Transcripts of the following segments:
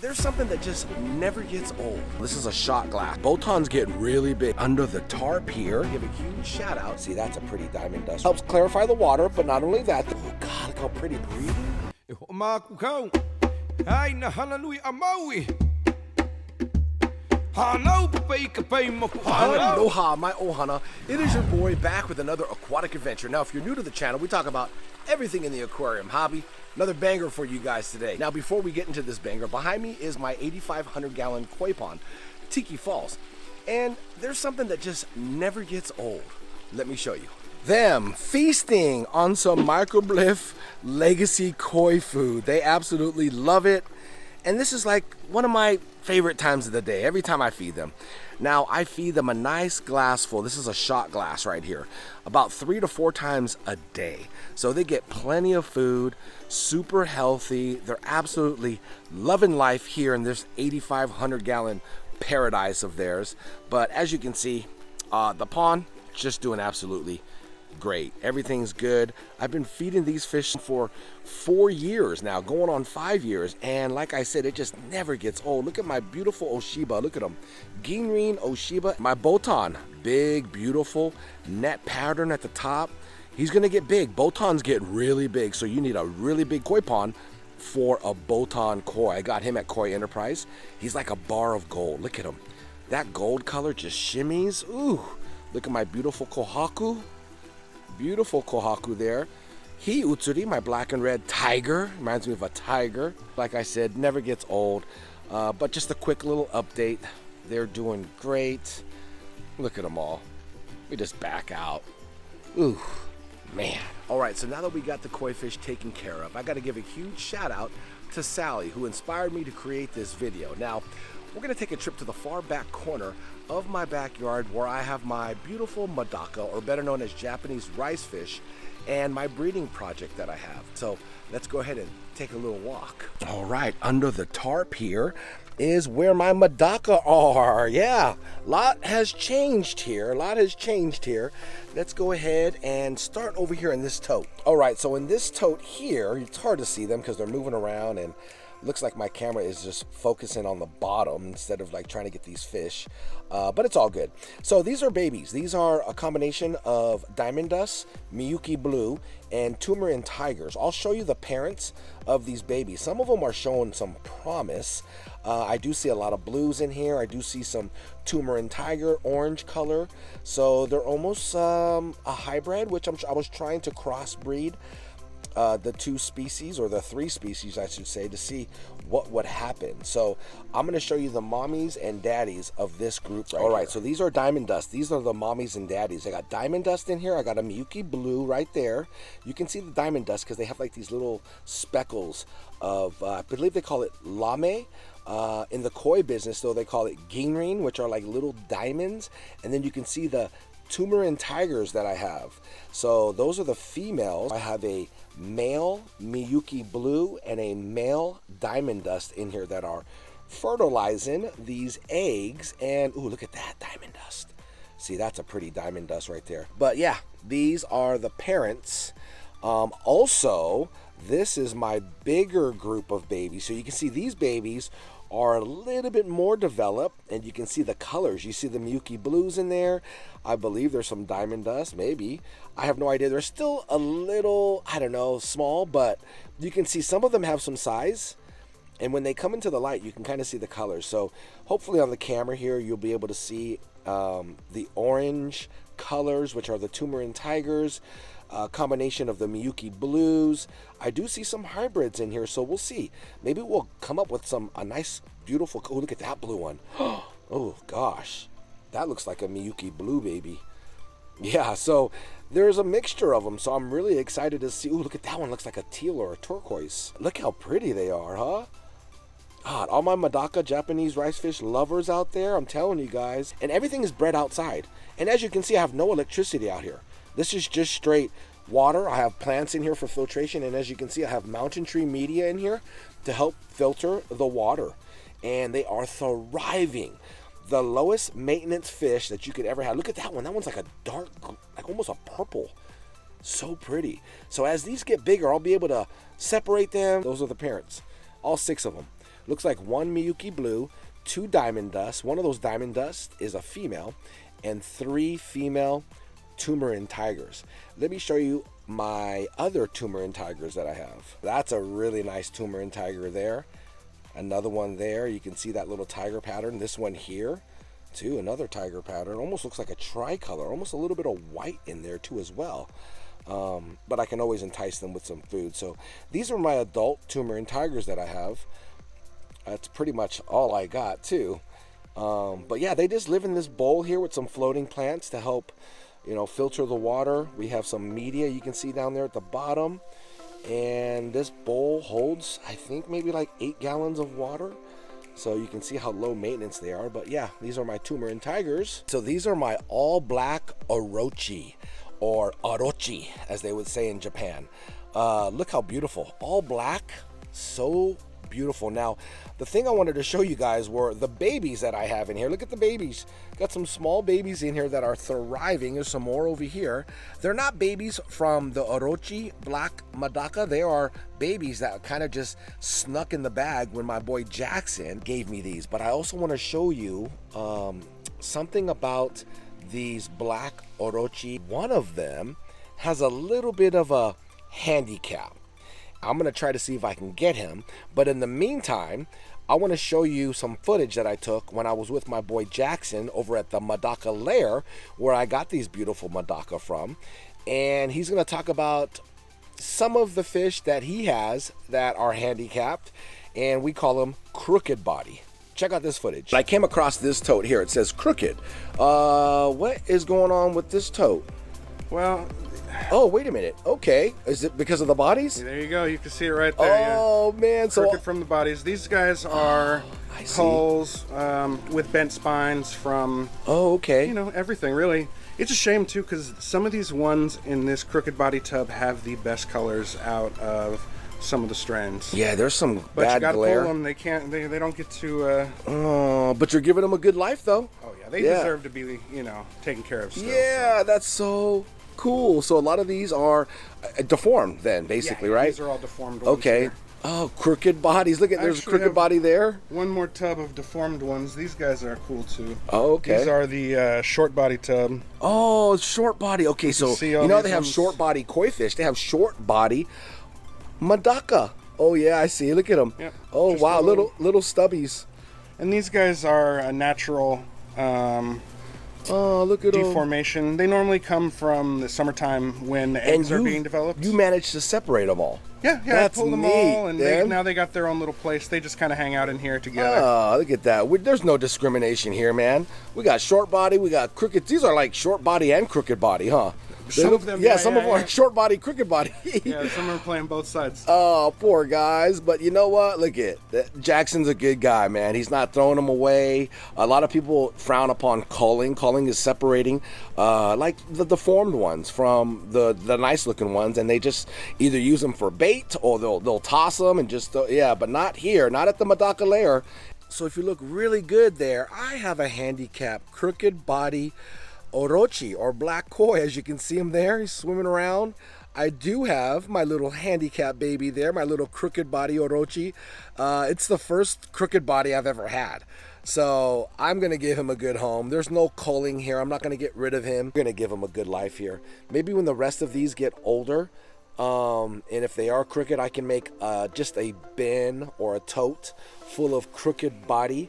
There's something that just never gets old. This is a shot glass. Botons get really big. Under the tarp here, give a huge shout out. See, that's a pretty diamond dust. Helps clarify the water, but not only that. Oh God, look how pretty breathing. Hoʻomalu Hana Hui A Maui. Aloha, my ohana. It is your boy back with another aquatic adventure. Now, if you're new to the channel, we talk about everything in the aquarium hobby. Another banger for you guys today. Now, before we get into this banger, behind me is my 8,500-gallon koi pond, Tiki Falls. And there's something that just never gets old. Let me show you. Them feasting on some MICROBE-LIFT legacy koi food. They absolutely love it. And this is like one of my favorite times of the day, every time I feed them. Now, I feed them a nice glass full. This is a shot glass right here, about 3 to 4 times a day. So they get plenty of food, super healthy. They're absolutely loving life here in this 8,500-gallon paradise of theirs. But as you can see, the pond just doing absolutely great. Everything's good. I've been feeding these fish for 4 years now, going on 5 years, and like I said, it just never gets old. Look at my beautiful Oshiba. Look at them. Ginrin Oshiba. My Botan, big, beautiful net pattern at the top. He's gonna get big. Botans get really big, so you need a really big koi pond for a Botan koi. I got him at Koi Enterprise. He's like a bar of gold. Look at him. That gold color just shimmies. Ooh, look at my beautiful kohaku. Beautiful kohaku there. He Utsuri, my black and red tiger. Reminds me of a tiger. Like I said, never gets old. But just a quick little update. They're doing great. Look at them all. We just back out. Ooh, man. All right, so now that we got the koi fish taken care of, I got to give a huge shout out to Sally, who inspired me to create this video. Now, we're going to take a trip to the far back corner of my backyard where I have my beautiful Madaka, or better known as Japanese rice fish, and my breeding project that I have. So let's go ahead and take a little walk. All right, under the tarp here is where my Madaka are. Yeah, a lot has changed here. Let's go ahead and start over here in this tote. All right, so in this tote here, it's hard to see them because they're moving around, and looks like my camera is just focusing on the bottom instead of like trying to get these fish, but it's all good. So these are babies. These are a combination of diamond dust, Miyuki blue, and Turmeric tigers. I'll show you the parents of these babies. Some of them are showing some promise. I do see a lot of blues in here. I do see some Turmeric tiger, orange color. So they're almost a hybrid, which I was trying to crossbreed the 2 species, or the 3 species I should say, to see what would happen. So I'm going to show you the mommies and daddies of this group right All right, so these are diamond dust. These are the mommies and daddies. I got diamond dust in here. I got a Miyuki blue right there. You can see the diamond dust because they have like these little speckles of, I believe they call it lame. In the koi business, though, they call it ginrin, which are like little diamonds. And then you can see the Turmeric tigers that I have. So those are the females. I have a male Miyuki blue and a male diamond dust in here that are fertilizing these eggs. And ooh, look at that diamond dust. See, that's a pretty diamond dust right there. But yeah, these are the parents. Also, this is my bigger group of babies. So you can see these babies are a little bit more developed, and you can see the colors. You see the Miyuki blues in there. I believe there's some diamond dust, maybe. I have no idea. They're still a little, I don't know, small, but you can see some of them have some size. And when they come into the light, you can kind of see the colors. So hopefully on the camera here, you'll be able to see the orange colors, which are the Turmeric tigers, combination of the Miyuki blues. I do see some hybrids in here, so we'll see. Maybe we'll come up with a nice, beautiful, oh, look at that blue one. Oh gosh, that looks like a Miyuki blue baby. Yeah, so there's a mixture of them, so I'm really excited to see. Oh, look at that one, looks like a teal or a turquoise. Look how pretty they are, huh? God, all my Madaka Japanese rice fish lovers out there, I'm telling you guys. And everything is bred outside. And as you can see, I have no electricity out here. This is just straight water. I have plants in here for filtration, and as you can see, I have mountain tree media in here to help filter the water. And they are thriving. The lowest maintenance fish that you could ever have. Look at that one. That one's like a dark, like almost a purple. So pretty. So as these get bigger, I'll be able to separate them. Those are the parents. All 6 of them. Looks like 1 Miyuki blue, 2 diamond dust. One of those diamond dust is a female, and 3 female turmeric tigers. Let me show you my other turmeric tigers that I have. That's a really nice turmeric tiger there. Another one there. You can see that little tiger pattern. This one here too, another tiger pattern. Almost looks like a tricolor, almost a little bit of white in there too as well. But I can always entice them with some food. So these are my adult turmeric tigers that I have. That's pretty much all I got too. But yeah, they just live in this bowl here with some floating plants to help, you know, filter the water. We have some media you can see down there at the bottom. And this bowl holds, I think, maybe like 8 gallons of water. So you can see how low maintenance they are. But yeah, these are my turmeric tigers. So these are my all black Orochi, or Orochi as they would say in Japan. Look how beautiful, all black, so beautiful. Now the thing I wanted to show you guys were the babies that I have in here. Look at the babies. Got some small babies in here that are thriving. There's some more over here. They're not babies from the Orochi black Madaka. They are babies that kind of just snuck in the bag when my boy Jackson gave me these. But I also want to show you something about these black Orochi. One of them has a little bit of a handicap. I'm gonna try to see if I can get him, but in the meantime I want to show you some footage that I took when I was with my boy Jackson over at the Medaka Lair, where I got these beautiful Madaka from. And he's gonna talk about some of the fish that he has that are handicapped, and we call them crooked body. Check out this footage. I came across this tote here. It says crooked. What is going on with this tote? Well, oh, wait a minute. Okay. Is it because of the bodies? there you go. You can see it right there. Oh, yeah. man. So Crooked from the bodies. These guys are hulls with bent spines from, oh, okay. you know, everything, really. It's a shame, too, because some of these ones in this crooked body tub have the best colors out of some of the strands. Yeah, there's some but bad you gotta glare. pull them. They can't. They don't get to. Oh, but you're giving them a good life, though. Oh yeah, they deserve to be, you know, taken care of. Still, yeah, that's so cool. So a lot of these are deformed, then, basically, yeah, right? These are all deformed ones. Okay. Here. Oh, crooked bodies. Look at, there's a crooked body there. One more tub of deformed ones. These guys are cool too. Oh, okay. These are the short body tub. Oh, short body. Okay, so you know they have short body koi fish. They have short body Madaka. Oh yeah, I see. Look at them. Yep. Oh Just wow, little stubbies. And these guys are a natural oh, look at deformation. them. They normally come from the summertime when the eggs are being developed. You managed to separate them all. Yeah, That's I pulled them neat, all, and now they got their own little place. They just kind of hang out in here together. Oh, look at that. There's no discrimination here, man. We got short body, we got crooked. These are like short body and crooked body, huh? Some of them, some of them are short body, crooked body. Yeah, some are playing both sides. Oh, poor guys. But you know what? Look at that. Jackson's a good guy, man. He's not throwing them away. A lot of people frown upon culling. Culling is separating like the deformed ones from the nice looking ones, and they just either use them for bait or they'll toss them and just yeah, but not here, not at the Medaka Lair. So if you look really good there, I have a handicap crooked body Orochi, or black koi. As you can see him there, he's swimming around. I do have my little handicap baby there, my little crooked body Orochi. It's the first crooked body I've ever had, so I'm gonna give him a good home. There's no culling here. I'm not gonna get rid of him. I'm gonna give him a good life here. Maybe when the rest of these get older, and if they are crooked, I can make just a bin or a tote full of crooked body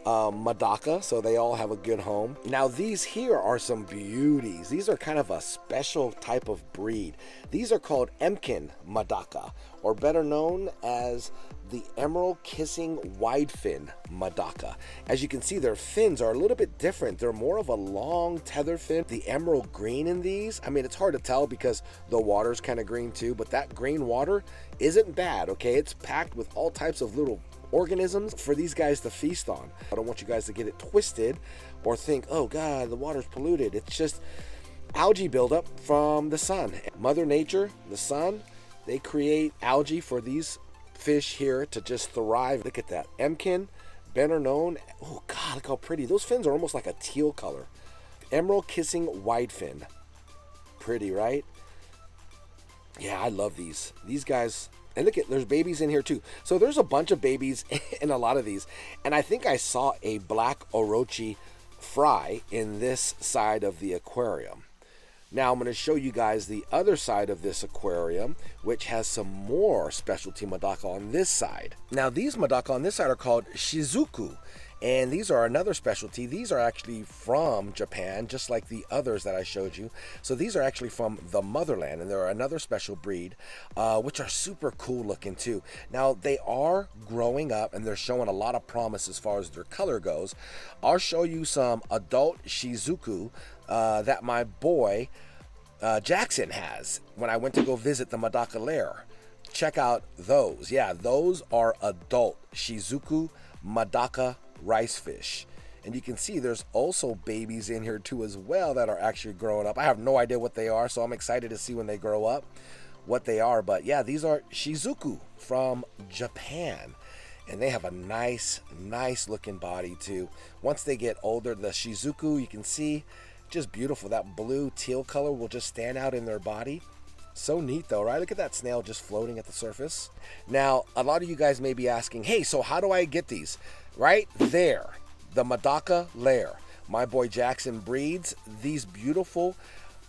Madaka, so they all have a good home. Now these here are some beauties. These are kind of a special type of breed. These are called Emkin Madaka, or better known as the emerald kissing wide fin Madaka. As you can see, their fins are a little bit different. They're more of a long tether fin. The emerald green in these, I mean, it's hard to tell because the water's kind of green too, but that green water isn't bad, okay? It's packed with all types of little organisms for these guys to feast on. I don't want you guys to get it twisted or think, oh God, the water's polluted. It's just algae buildup from the sun. Mother Nature, the sun, they create algae for these fish here to just thrive. Look at that. Emkin, better known. Oh God, look how pretty. Those fins are almost like a teal color. Emerald kissing wide fin. Pretty, right? Yeah, I love these. These guys And look at, there's babies in here too. So there's a bunch of babies in a lot of these. And I think I saw a black Orochi fry in this side of the aquarium. Now I'm going to show you guys the other side of this aquarium, which has some more specialty Madaka on this side. Now these Madaka on this side are called Shizuku, and these are another specialty. These are actually from Japan, just like the others that I showed you. So these are actually from the motherland, and they're another special breed, which are super cool looking too. Now they are growing up, and they're showing a lot of promise as far as their color goes. I'll show you some adult Shizuku that my boy Jackson has when I went to go visit the Medaka Lair. Check out those. Yeah, those are adult Shizuku Madaka rice fish. And you can see there's also babies in here too as well that are actually growing up. I have no idea what they are, so I'm excited to see when they grow up what they are. But yeah, these are Shizuku from Japan. And they have a nice looking body too. Once they get older, the Shizuku, you can see, just beautiful. That blue teal color will just stand out in their body. So neat though, right? Look at that snail just floating at the surface. Now, a lot of you guys may be asking, hey, so how do I get these? Right there, the Medaka Lair. My boy Jackson breeds these beautiful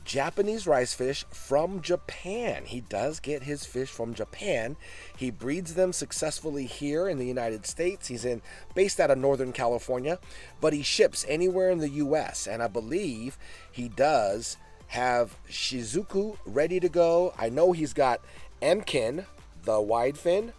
Japanese rice fish from Japan. He does get his fish from Japan. He breeds them successfully here in the United States. He's based out of Northern California, but he ships anywhere in the US, and I believe he does have Shizuku ready to go. I know he's got Mkin, the wide fin,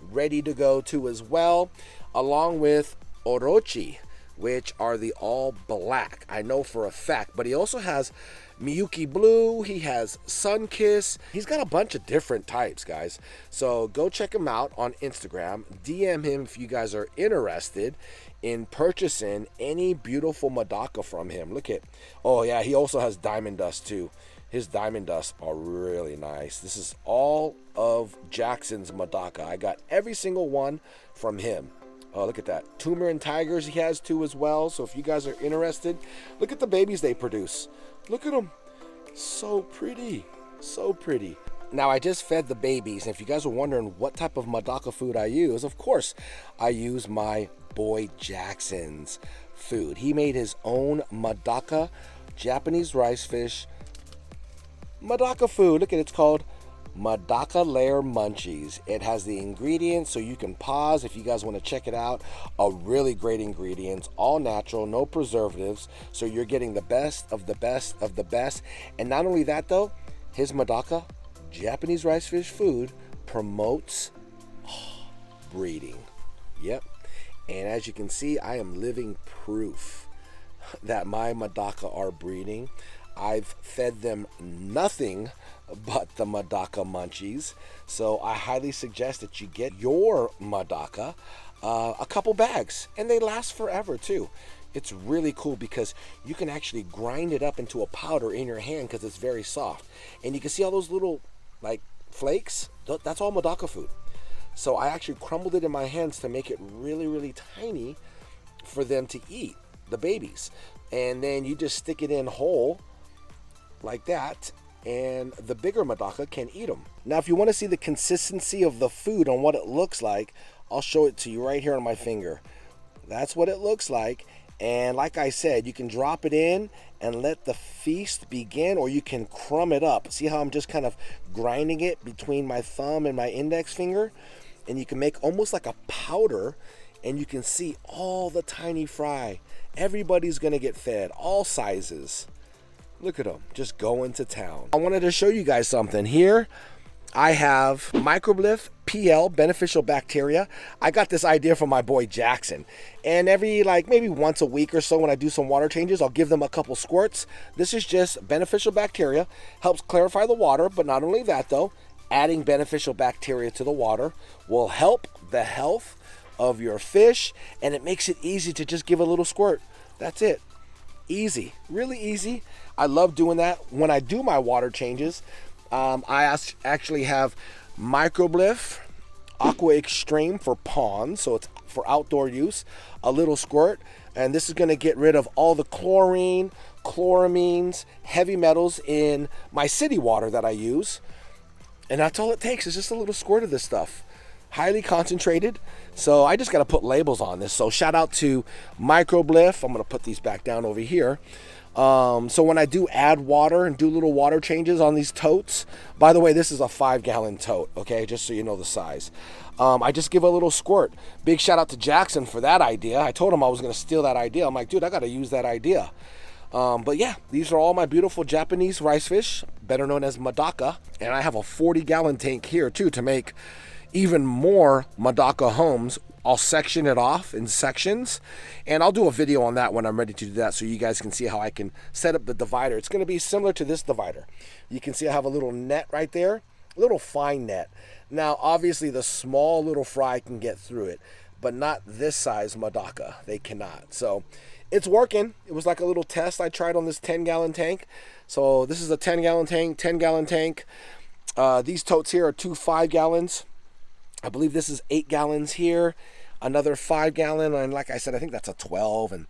ready to go too as well, along with Orochi, which are the all black, I know for a fact. But he also has Miyuki Blue, he has Sunkiss. He's got a bunch of different types, guys. So go check him out on Instagram. DM him if you guys are interested in purchasing any beautiful Madaka from him. Look at, oh yeah, he also has Diamond Dust too. His Diamond Dust are really nice. This is all of Jackson's Madaka. I got every single one from him. Oh, look at that. Tumor and Tigers he has too as well. So if you guys are interested, look at the babies they produce. Look at them. So pretty. So pretty. Now, I just fed the babies. And if you guys are wondering what type of Madaka food I use, of course, I use my boy Jackson's food. He made his own Madaka Japanese rice fish Madaka food. Look at it. It's called Medaka Lair Munchies. It has the ingredients, so you can pause if you guys want to check it out. A really great ingredients, all natural, no preservatives, so you're getting the best of the best of the best. And not only that though, his Medaka Japanese rice fish food promotes breeding. Yep. And as you can see, I am living proof that my Madaka are breeding. I've fed them nothing but the Madaka munchies, so I highly suggest that you get your Madaka a couple bags, and they last forever too. It's really cool because you can actually grind it up into a powder in your hand because it's very soft, and you can see all those little like flakes. That's all Madaka food. So I actually crumbled it in my hands to make it really tiny for them to eat, the babies, and then you just stick it in whole like that, and the bigger Madaka can eat them. Now, if you want to see the consistency of the food on what it looks like, I'll show it to you right here on my finger. That's what it looks like. And like I said, you can drop it in and let the feast begin, or you can crumb it up. See how I'm just kind of grinding it between my thumb and my index finger? And you can make almost like a powder, and you can see all the tiny fry. Everybody's gonna get fed, all sizes. Look at them, just going to town. I wanted to show you guys something. Here, I have MICROBE-LIFT PL, beneficial bacteria. I got this idea from my boy Jackson. And every, like, maybe once a week or so when I do some water changes, I'll give them a couple squirts. This is just beneficial bacteria. Helps clarify the water, but not only that though, adding beneficial bacteria to the water will help the health of your fish, and it makes it easy to just give a little squirt. That's it. Easy, really easy. I love doing that when I do my water changes. I actually have MICROBE-LIFT Aqua Extreme for ponds, so it's for outdoor use, a little squirt, and this is going to get rid of all the chlorine, chloramines, heavy metals in my city water that I use. And that's all it takes. It's just a little squirt of this stuff. Highly concentrated. So I just got to put labels on this. So shout out to MICROBE-LIFT. I'm going to put these back down over here. So when I do add water and do little water changes on these totes, by the way, this is a 5-gallon tote, okay, just so you know the size. I just give a little squirt. Big shout out to Jackson for that idea. I told him I was going to steal that idea. I'm like, dude, I got to use that idea. But yeah, these are all my beautiful Japanese rice fish, better known as Madaka. And I have a 40-gallon tank here too to make even more Madaka homes. I'll section it off in sections, and I'll do a video on that when I'm ready to do that so you guys can see how I can set up the divider. It's going to be similar to this divider. You can see I have a little net right there, a little fine net. Now, obviously, the small little fry can get through it, but not this size Madaka. They cannot. So it's working. It was like a little test I tried on this 10-gallon tank. So this is a 10-gallon tank, 10-gallon tank. These totes here are 2 5-gallons. I believe this is 8 gallons here, another 5-gallon, and like I said, I think that's a 12, and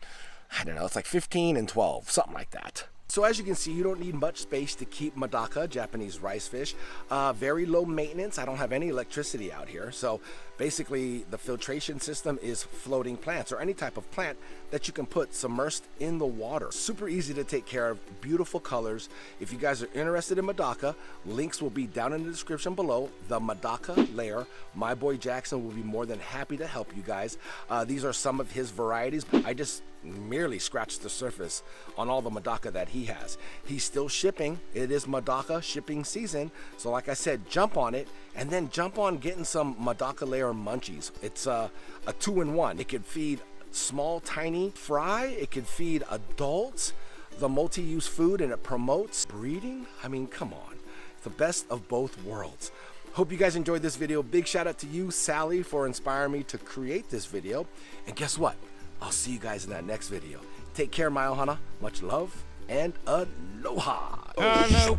I don't know, it's like 15 and 12, something like that. So as you can see, you don't need much space to keep Madaka, Japanese rice fish. Very low maintenance. I don't have any electricity out here. So basically the filtration system is floating plants or any type of plant that you can put submersed in the water. Super easy to take care of, beautiful colors. If you guys are interested in Madaka, links will be down in the description below. The Medaka Lair. My boy Jackson will be more than happy to help you guys. These are some of his varieties. I just merely scratched the surface on all the Madaka that he has. He's still shipping. It is Madaka shipping season. So like I said, jump on it and then jump on getting some Medaka Lair munchies. It's a 2-in-1. It can feed small, tiny fry. It can feed adults, the multi-use food, and it promotes breeding. I mean, come on. It's the best of both worlds. Hope you guys enjoyed this video. Big shout out to you, Sally, for inspiring me to create this video. And guess what? I'll see you guys in that next video. Take care, my ohana. Much love and aloha. Hana